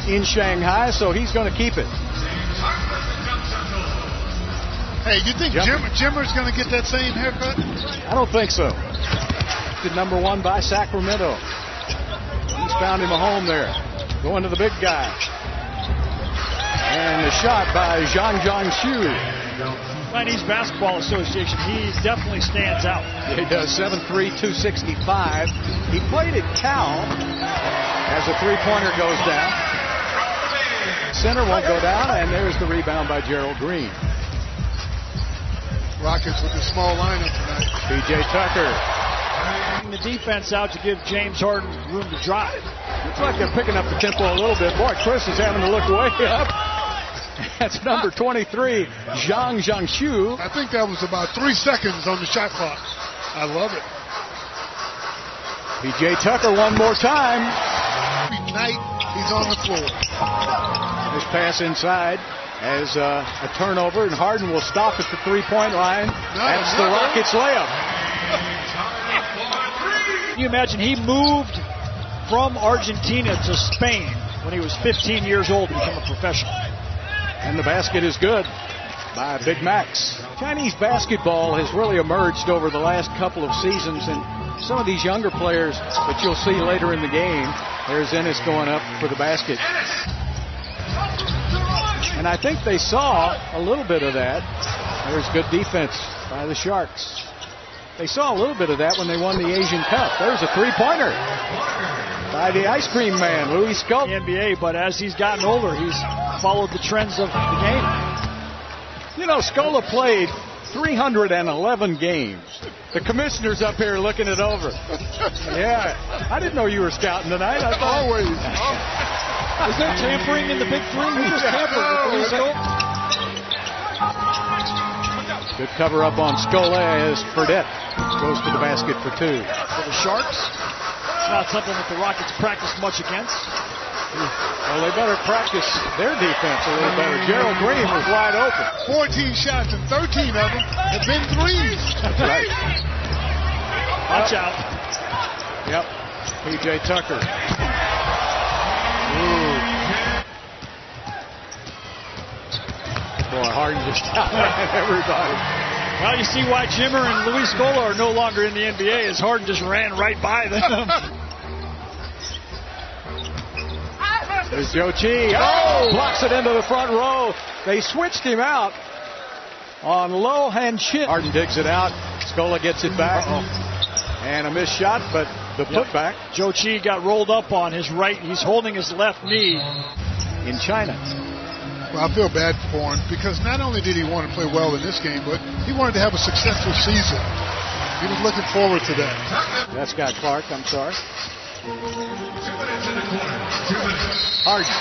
in Shanghai, so he's going to keep it. Hey, you think Jimmer's going to get that same haircut? I don't think so. Number 1 by Sacramento. He's found him a home there. Going to the big guy. And the shot by Zhang Jiangshu. Chinese Basketball Association, he definitely stands out. He does. 7'3", 265. He played at Cal as a three-pointer goes down. Center won't go down, and there's the rebound by Gerald Green. Rockets with a small lineup tonight. P.J. Tucker. The defense out to give James Harden room to drive. Looks like they're picking up the tempo a little bit. Boy, Chris is having to look way up. That's number 23, Zhang Jiangshu. I think that was about 3 seconds on the shot clock. I love it. P.J. Tucker one more time. Every night he's on the floor. This pass inside as a turnover, and Harden will stop at the three-point line. That's the Rockets' layup. Can you imagine he moved from Argentina to Spain when he was 15 years old to become a professional? And the basket is good by Big Max. Chinese basketball has really emerged over the last couple of seasons, and some of these younger players that you'll see later in the game, there's Ennis going up for the basket. And I think they saw a little bit of that. There's good defense by the Sharks. They saw a little bit of that when they won the Asian Cup. There's a three-pointer by the ice cream man, Louis Sculp. The NBA, but as he's gotten older, he's followed the trends of the game. You know, Scola played 311 games. The commissioner's up here looking it over. Yeah, I didn't know you were scouting tonight. I thought always. Is there tampering in the big three? Who was tampering with Scola? Good cover up on Scola as Fredette goes to the basket for 2. For the Sharks, it's not something that the Rockets practice much against. Well, they better practice their defense a little better. Gerald Green was wide open. 14 shots and 13 of them have been threes. That's right. Watch out. Yep. P.J. Tucker. Ooh. Boy, Harden just outran everybody. Well, you see why Jimmer and Luis Scola are no longer in the NBA, as Harden just ran right by them. There's Joe Chi. Oh! Blocks it into the front row. They switched him out on low hand shit. Harden digs it out. Scola gets it back. And a missed shot, but the putback. Joe Chi got rolled up on his right. He's holding his left knee. In China. Well, I feel bad for him because not only did he want to play well in this game, but he wanted to have a successful season. He was looking forward to that. That's Scott Clark, I'm sorry. Harden.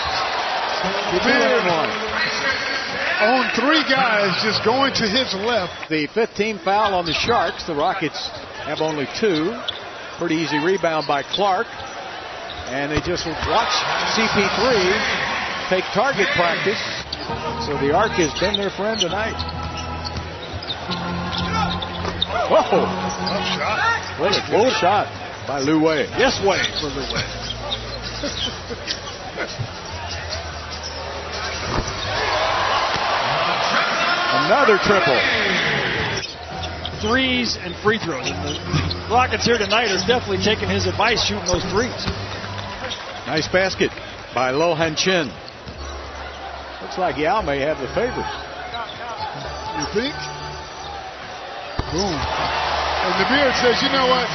On 3 guys just going to his left. The 15th foul on the Sharks. The Rockets have only 2. Pretty easy rebound by Clark. And they just watch CP3 take target practice. So the arc has been their friend tonight. Whoa! Tough shot. What a good shot by Lou Wei. Yes, Wei for Lou Wei. Another triple. Threes and free throws. And the Rockets here tonight are definitely taking his advice, shooting those threes. Nice basket by Lohan Chin. Looks like Yao may have the favors. You think? Boom. And the Beard says, you know what?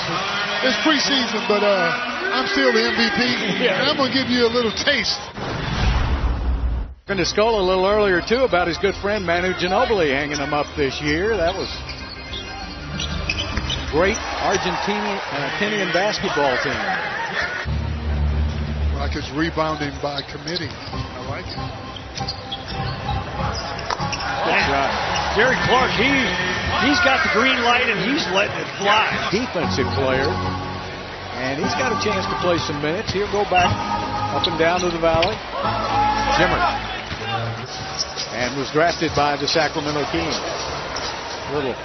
It's preseason, but I'm still the MVP. Yeah. And I'm going to give you a little taste. Going to Scola a little earlier, too, about his good friend Manu Ginobili hanging him up this year. That was great Argentinian basketball team. Rockets rebounding by committee. I like it. Good shot. Gary Clark, he's got the green light and he's letting it fly. Defensive player. And he's got a chance to play some minutes. He'll go back up and down to the valley. Jimmer. And was drafted by the Sacramento Kings. Little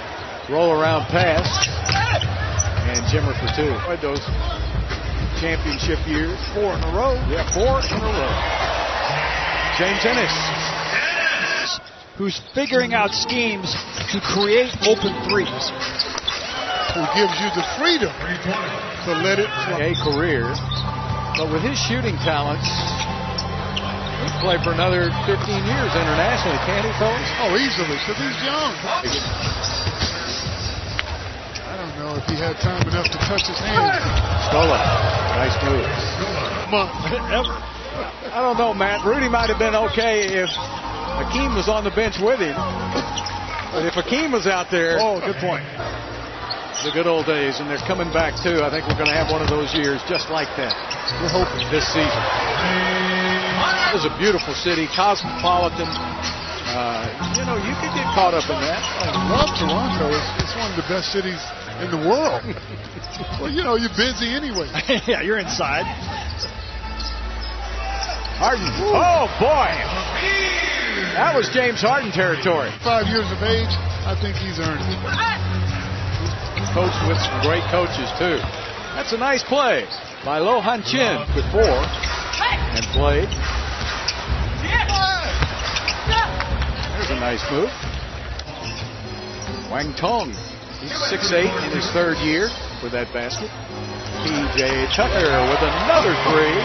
roll around pass. And Jimmer for 2. Those championship years. 4 in a row. Yeah, 4 in a row. James Ennis, who's figuring out schemes to create open threes. Who gives you the freedom to let it A fly. career, but with his shooting talents, he can play for another 15 years internationally, can't he, fellas? Oh, easily, because he's young. I don't know if he had time enough to touch his hands. Scola, nice move. Ever. I don't know, Matt. Rudy might have been okay if Hakeem was on the bench with him, but if Hakeem was out there, Oh, good point. the good old days, and they're coming back too. I think we're going to have one of those years just like that. We're hoping this season. It was a beautiful city, cosmopolitan. You could get caught up in that. I love Toronto. It's one of the best cities in the world. Well, you're busy anyway. Yeah, you're inside. Harden. Oh, boy. That was James Harden territory. 5 years of age, I think he's earned it. Coached with some great coaches, too. That's a nice play by Lo Han Chin before and played. There's a nice move. Wang Tong. He's 6'8" in his third year with that basket. P.J. Tucker with another three.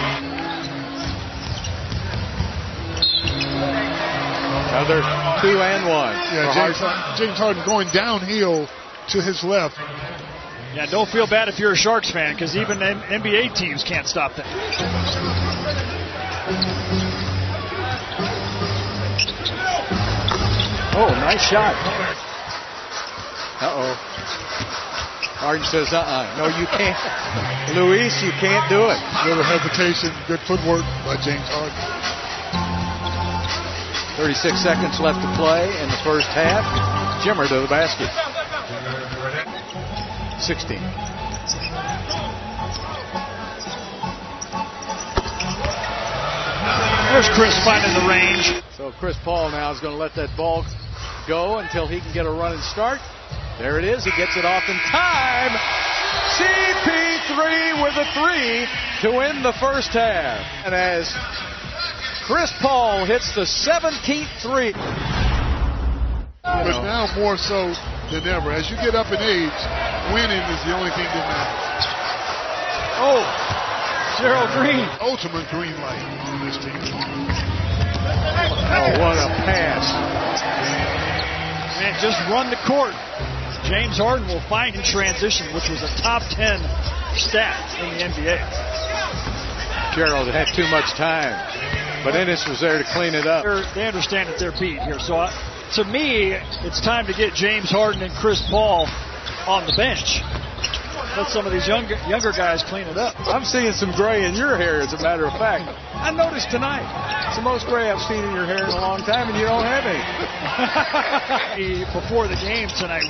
Another 2 and 1. Yeah, James Harden going downhill to his left. Yeah, don't feel bad if you're a Sharks fan, because even NBA teams can't stop that. Oh, nice shot. Uh-oh. Harden says, no, you can't. Luis, you can't do it. Little hesitation, good footwork by James Harden. 36 seconds left to play in the first half. Jimmer to the basket. 16. There's Chris finding the range. So Chris Paul now is going to let that ball go until he can get a running start. There it is. He gets it off in time. CP3 with a 3 to win the first half. And as Chris Paul hits the 17th three. But now more so than ever. As you get up in age, winning is the only thing that matters. Oh, Gerald Green. Ultimate green light on this team. Oh, what a pass. Man, just run the court. James Harden will find in transition, which was a top 10 stat in the NBA. Gerald had too much time, but Ennis was there to clean it up. They understand that they're beat here. So to me, it's time to get James Harden and Chris Paul on the bench. Let some of these younger guys clean it up. I'm seeing some gray in your hair, as a matter of fact. I noticed tonight. It's the most gray I've seen in your hair in a long time, and you don't have any. Before the game tonight,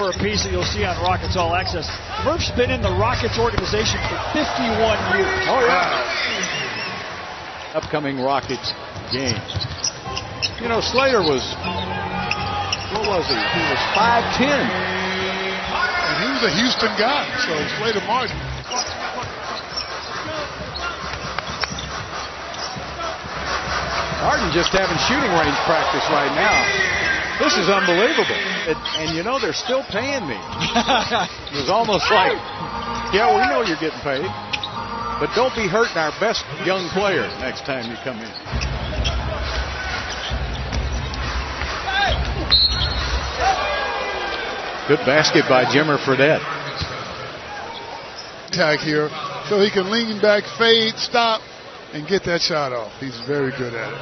for a piece that you'll see on Rockets All Access, Murph's been in the Rockets organization for 51 years. Oh, yeah. Upcoming Rockets game. Slater was, what was he? He was 5'10". And he was a Houston guy, so Slater Martin. Harden just having shooting range practice right now. This is unbelievable. And they're still paying me. It was almost like, yeah, we know you're getting paid, but don't be hurting our best young player next time you come in. Good basket by Jimmer Fredette. Tag here, so he can lean back, fade, stop, and get that shot off. He's very good at it.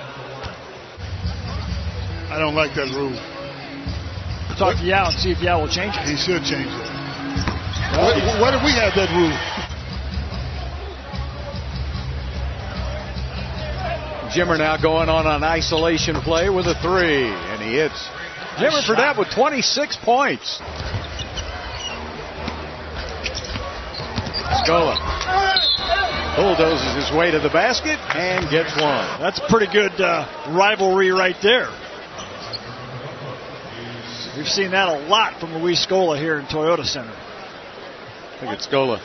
I don't like that rule. Talk to Yao and see if Yao will change it. He should change it. What if we had that rule? Jimmer now going on an isolation play with a 3, and he hits. Jimmer Fredette with 26 points. Scola bulldozes his way to the basket and gets one. That's a pretty good rivalry right there. We've seen that a lot from Luis Scola here in Toyota Center. I think it's Scola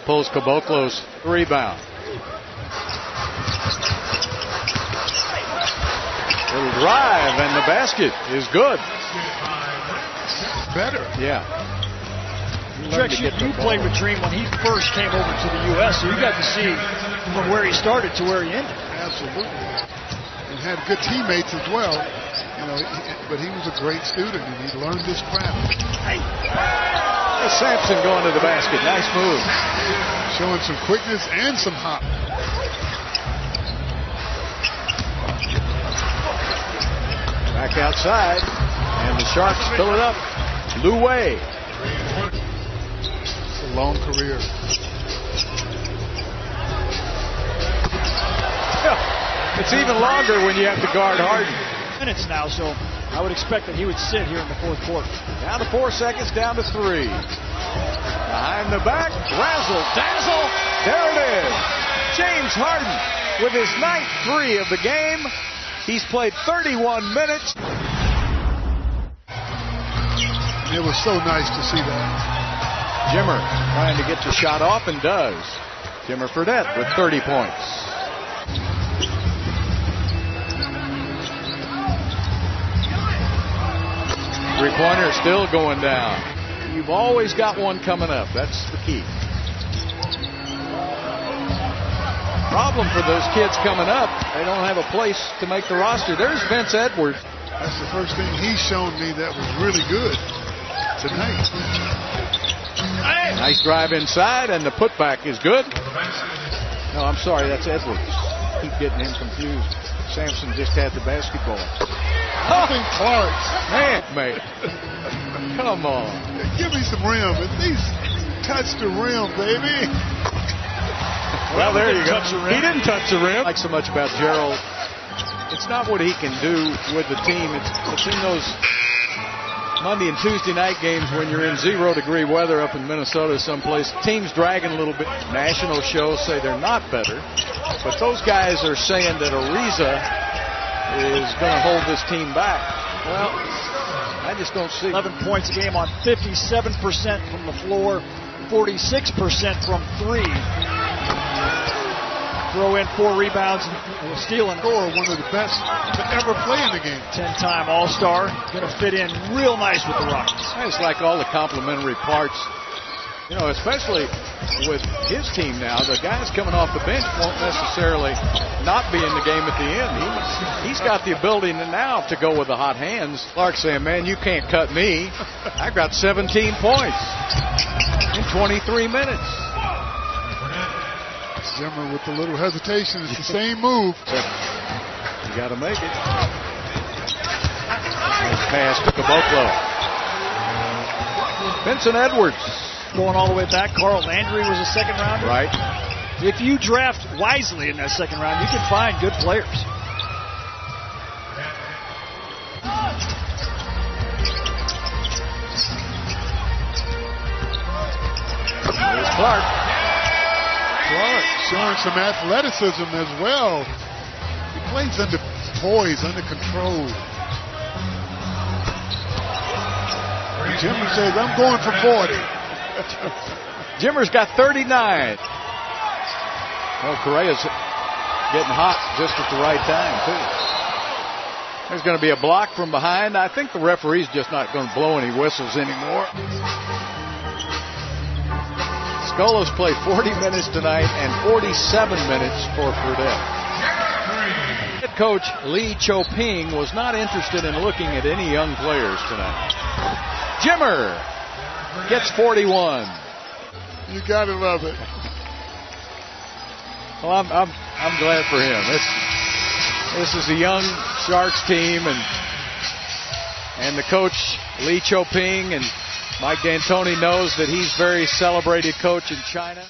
pulls Caboclo's rebound. drive, and the basket is good. Better. Yeah. Drex, you played with Dream when he first came over to the U.S., so you got to see from where he started to where he ended. Absolutely. And had good teammates as well. You know, but he was a great student, and he learned his craft. Sampson going to the basket. Nice move. Showing some quickness and some hop. Back outside, and the Sharks fill it up. Lou Wei. It's a long career. Yeah. It's even longer when you have to guard Harden. Minutes now, so I would expect that he would sit here in the fourth quarter. Down to 4 seconds, down to 3. Behind the back, razzle, dazzle. There it is. James Harden with his 9th 3 of the game. He's played 31 minutes. It was so nice to see that. Jimmer trying to get the shot off and does. Jimmer Fredette with 30 points. Three-pointer still going down. You've always got one coming up. That's the key. Problem for those kids coming up, they don't have a place to make the roster. There's Vince Edwards. That's the first thing he's shown me that was really good tonight. Nice drive inside, and the putback is good. No, I'm sorry, that's Edwards. Keep getting him confused. Sampson just had the basketball. Nothing Clark. Man, mate. Come on. Give me some rim. At least touch the rim, baby. Well, there you go. He didn't touch the rim. I like so much about Gerald. It's not what he can do with the team. It's in those Monday and Tuesday night games when you're in 0-degree weather up in Minnesota someplace. Teams dragging a little bit. National shows say they're not better. But those guys are saying that Ariza is going to hold this team back. Well, I just don't see 11 points a game on 57% from the floor, 46% from 3. Throw in 4 rebounds and a steal and score. One of the best to ever play in the game. 10-time All-Star. Going to fit in real nice with the Rockets. It's like all the complementary parts. You know, especially with his team now, the guys coming off the bench won't necessarily not be in the game at the end. He's got the ability now to go with the hot hands. Clark saying, man, you can't cut me. I got 17 points in 23 minutes. Jimmer with a little hesitation. It's the same move. You got to make it. Nice pass to Caboclo. Vincent Edwards. Going all the way back, Carl Landry was a second rounder. Right. If you draft wisely in that second round, you can find good players. There's Clark. Clark showing some athleticism as well. He plays under poise, under control. Jimmer says, I'm going for 40. Jimmer's got 39. Well, Correa's getting hot just at the right time, too. There's going to be a block from behind. I think the referee's just not going to blow any whistles anymore. Scolas played 40 minutes tonight and 47 minutes for Fredette. Head coach Lee Cho-ping was not interested in looking at any young players tonight. Jimmer gets 41. You gotta love it. Well, I'm glad for him. This is a young Sharks team, and the coach Lee Cho-ping and Mike D'Antoni knows that he's very celebrated coach in China.